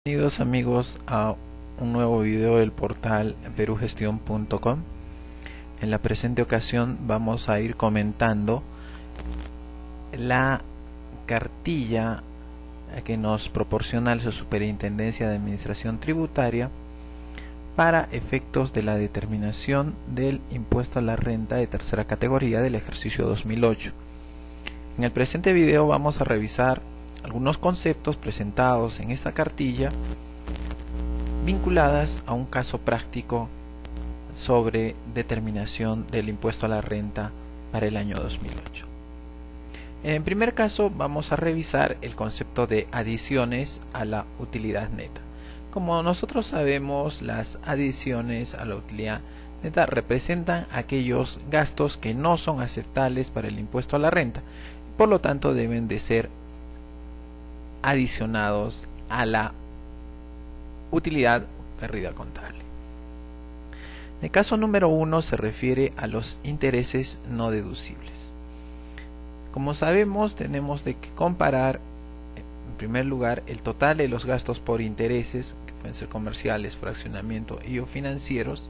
Bienvenidos amigos a un nuevo video del portal perugestion.com. En la presente ocasión vamos a ir comentando la cartilla que nos proporciona la Superintendencia de Administración Tributaria para efectos de la determinación del impuesto a la renta de tercera categoría del ejercicio 2008. En el presente video vamos a revisar algunos conceptos presentados en esta cartilla vinculadas a un caso práctico sobre determinación del impuesto a la renta para el año 2008. En primer caso vamos a revisar el concepto de adiciones a la utilidad neta. Como nosotros sabemos, las adiciones a la utilidad neta representan aquellos gastos que no son aceptables para el impuesto a la renta, por lo tanto deben de ser adicionados a la utilidad pérdida contable. El caso número 1 se refiere a los intereses no deducibles. Como sabemos, tenemos de que comparar en primer lugar el total de los gastos por intereses, que pueden ser comerciales, fraccionamiento y o financieros,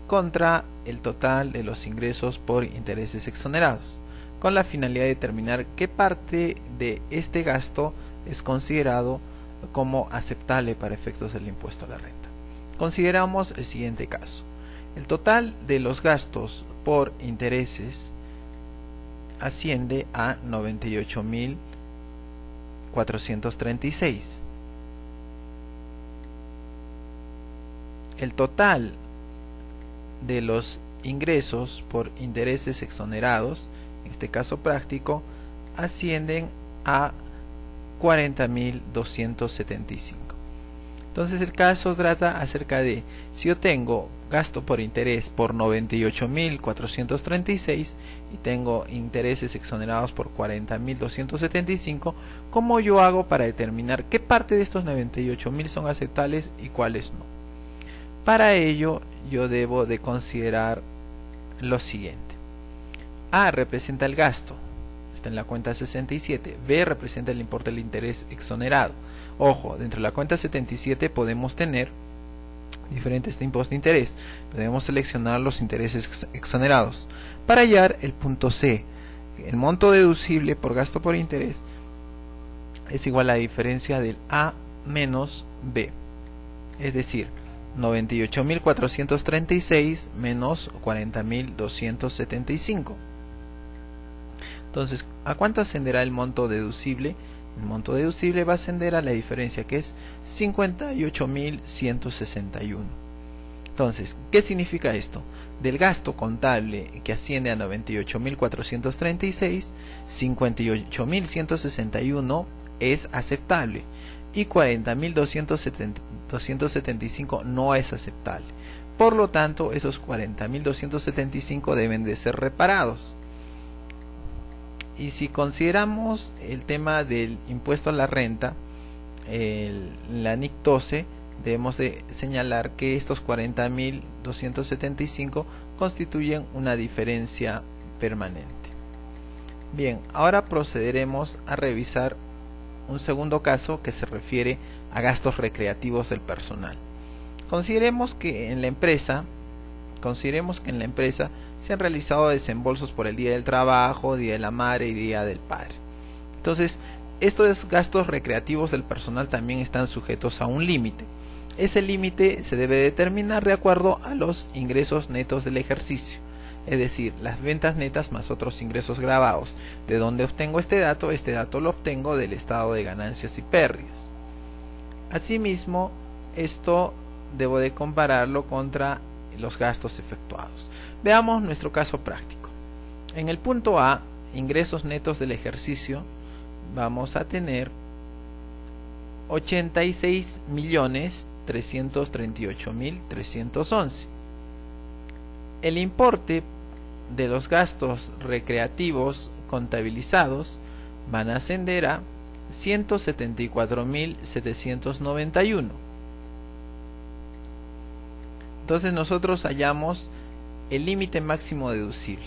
contra el total de los ingresos por intereses exonerados, con la finalidad de determinar qué parte de este gasto es considerado como aceptable para efectos del impuesto a la renta. Consideramos el siguiente caso. El total de los gastos por intereses asciende a 98.436. El total de los ingresos por intereses exonerados, en este caso práctico, ascienden a 40.275. Entonces el caso trata acerca de si yo tengo gasto por interés por 98.436 y tengo intereses exonerados por 40.275, ¿cómo yo hago para determinar qué parte de estos 98.000 son aceptables y cuáles no? Para ello yo debo de considerar lo siguiente. A representa el gasto, está en la cuenta 67. B representa el importe del interés exonerado. Ojo, dentro de la cuenta 77 podemos tener diferentes tipos de interés. Podemos seleccionar los intereses exonerados. Para hallar el punto C, el monto deducible por gasto por interés es igual a la diferencia del A menos B. Es decir, 98.436 menos 40.275. Entonces, ¿a cuánto ascenderá el monto deducible? El monto deducible va a ascender a la diferencia, que es 58.161. Entonces, ¿qué significa esto? Del gasto contable que asciende a 98.436, 58.161 es aceptable y 40.275 no es aceptable. Por lo tanto, esos 40.275 deben de ser reparados. Y si consideramos el tema del impuesto a la renta, la NIC 12, debemos de señalar que estos 40.275 constituyen una diferencia permanente. Bien, ahora procederemos a revisar un segundo caso que se refiere a gastos recreativos del personal. Consideremos que en la empresa se han realizado desembolsos por el Día del Trabajo, Día de la Madre y Día del Padre. Entonces, estos gastos recreativos del personal también están sujetos a un límite. Ese límite se debe determinar de acuerdo a los ingresos netos del ejercicio, es decir, las ventas netas más otros ingresos gravados. ¿De dónde obtengo este dato? Este dato lo obtengo del estado de ganancias y pérdidas. Asimismo, esto debo de compararlo contra los gastos efectuados. Veamos nuestro caso práctico. En el punto A, ingresos netos del ejercicio, vamos a tener 86.338.311. El importe de los gastos recreativos contabilizados van a ascender a 174.791. Entonces nosotros hallamos el límite máximo deducible.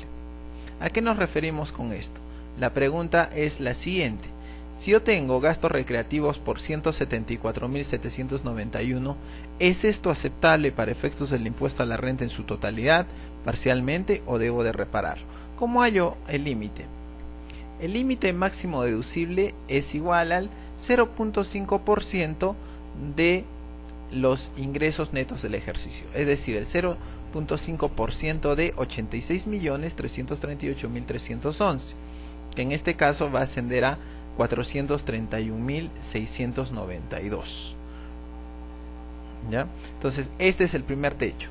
¿A qué nos referimos con esto? La pregunta es la siguiente: Si yo tengo gastos recreativos por 174.791, ¿es esto aceptable para efectos del impuesto a la renta en su totalidad, parcialmente, o debo de reparar? ¿Cómo hallo el límite? El límite máximo deducible es igual al 0.5% de los ingresos netos del ejercicio, es decir, el 0.5% de 86.338.311, que en este caso va a ascender a 431.692. ¿Ya? Entonces, este es el primer techo.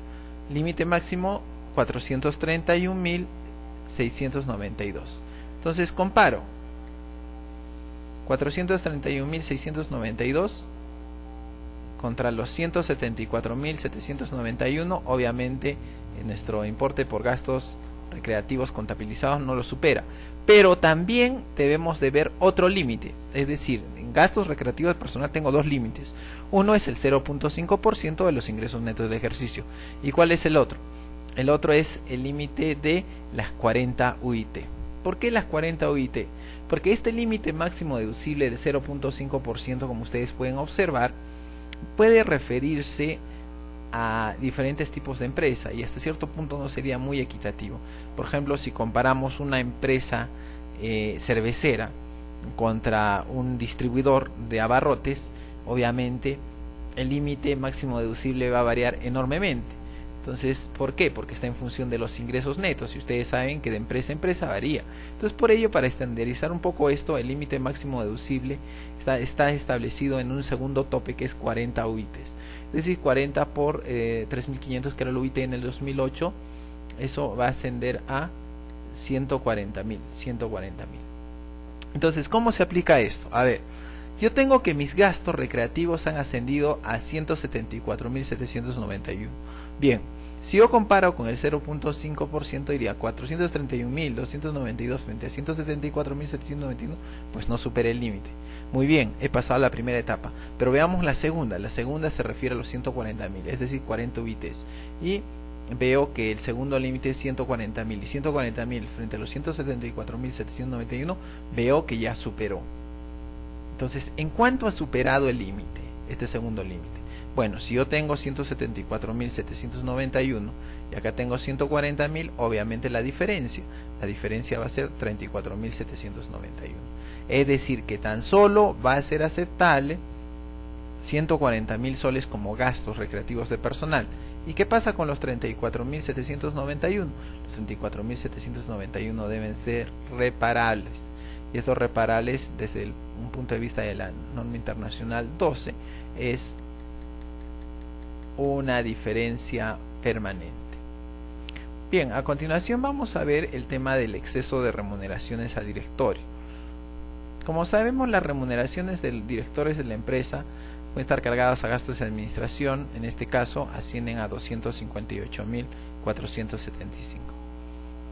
Límite máximo 431.692. Entonces, comparo 431.692 contra los 174.791. Obviamente, nuestro importe por gastos recreativos contabilizados no lo supera, pero también debemos de ver otro límite, es decir, en gastos recreativos personal tengo dos límites. Uno es el 0.5% de los ingresos netos del ejercicio. ¿Y cuál es el otro? El otro es el límite de las 40 UIT. ¿Por qué las 40 UIT? Porque este límite máximo deducible de 0.5%, como ustedes pueden observar, puede referirse a diferentes tipos de empresa y hasta cierto punto no sería muy equitativo. Por ejemplo, si comparamos una empresa cervecera contra un distribuidor de abarrotes, obviamente el límite máximo deducible va a variar enormemente. Entonces, ¿por qué? Porque está en función de los ingresos netos y ustedes saben que de empresa a empresa varía. Entonces, por ello, para estandarizar un poco esto, el límite máximo deducible está establecido en un segundo tope que es 40 UITs. Es decir, 40 por 3.500 que era el UIT en el 2008, eso va a ascender a 140.000. Entonces, ¿cómo se aplica esto? A ver, yo tengo que mis gastos recreativos han ascendido a 174.791. Bien, si yo comparo con el 0.5%, diría 431.292 frente a 174.791, pues no superé el límite. Muy bien, he pasado la primera etapa, pero veamos la segunda. La segunda se refiere a los 140.000, es decir, 40 UITs. Y veo que el segundo límite es 140.000 y 140.000 frente a los 174.791, veo que ya superó. Entonces, ¿en cuánto ha superado el límite, este segundo límite? Bueno, si yo tengo 174.791 y acá tengo 140.000, obviamente la diferencia va a ser 34.791. Es decir, que tan solo va a ser aceptable 140.000 soles como gastos recreativos de personal. ¿Y qué pasa con los 34.791? Los 34.791 deben ser reparables. Y estos reparables, desde un punto de vista de la norma internacional 12, es una diferencia permanente. Bien, a continuación vamos a ver el tema del exceso de remuneraciones al directorio. Como sabemos, las remuneraciones de los directores de la empresa pueden estar cargadas a gastos de administración, en este caso ascienden a 258.475.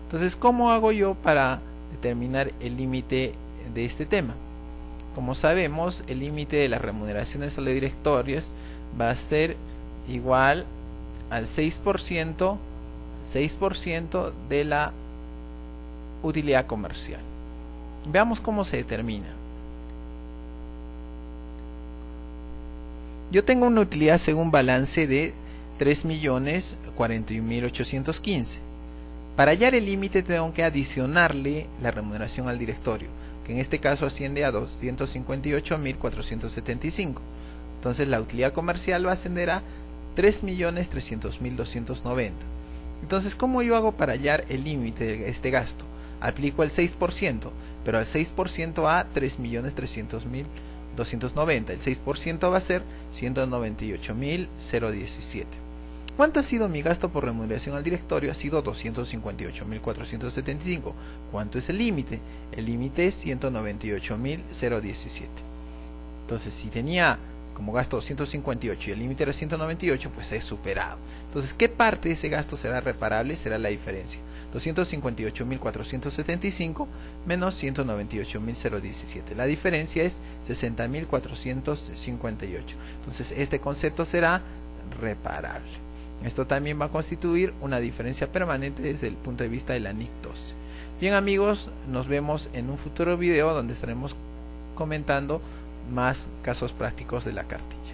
Entonces, ¿cómo hago yo para determinar el límite de este tema? Como sabemos, el límite de las remuneraciones a los directorios va a ser igual al 6% de la utilidad comercial. Veamos cómo se determina. Yo tengo una utilidad según balance de 3.041.815. Para hallar el límite tengo que adicionarle la remuneración al directorio, que en este caso asciende a 258.475. Entonces la utilidad comercial va a ascender a 3.300.290. Entonces, ¿cómo yo hago para hallar el límite de este gasto? Aplico el 6%, pero al 6% a 3.300.290. El 6% va a ser 198.017. ¿Cuánto ha sido mi gasto por remuneración al directorio? Ha sido 258.475. ¿Cuánto es el límite? El límite es 198.017. Entonces, si tenía como gasto 258 y el límite era 198, pues es superado. Entonces, ¿qué parte de ese gasto será reparable? Será la diferencia. 258.475 menos 198.017. La diferencia es 60.458. Entonces, este concepto será reparable. Esto también va a constituir una diferencia permanente desde el punto de vista de la NIC 12. Bien amigos, nos vemos en un futuro video donde estaremos comentando más casos prácticos de la cartilla.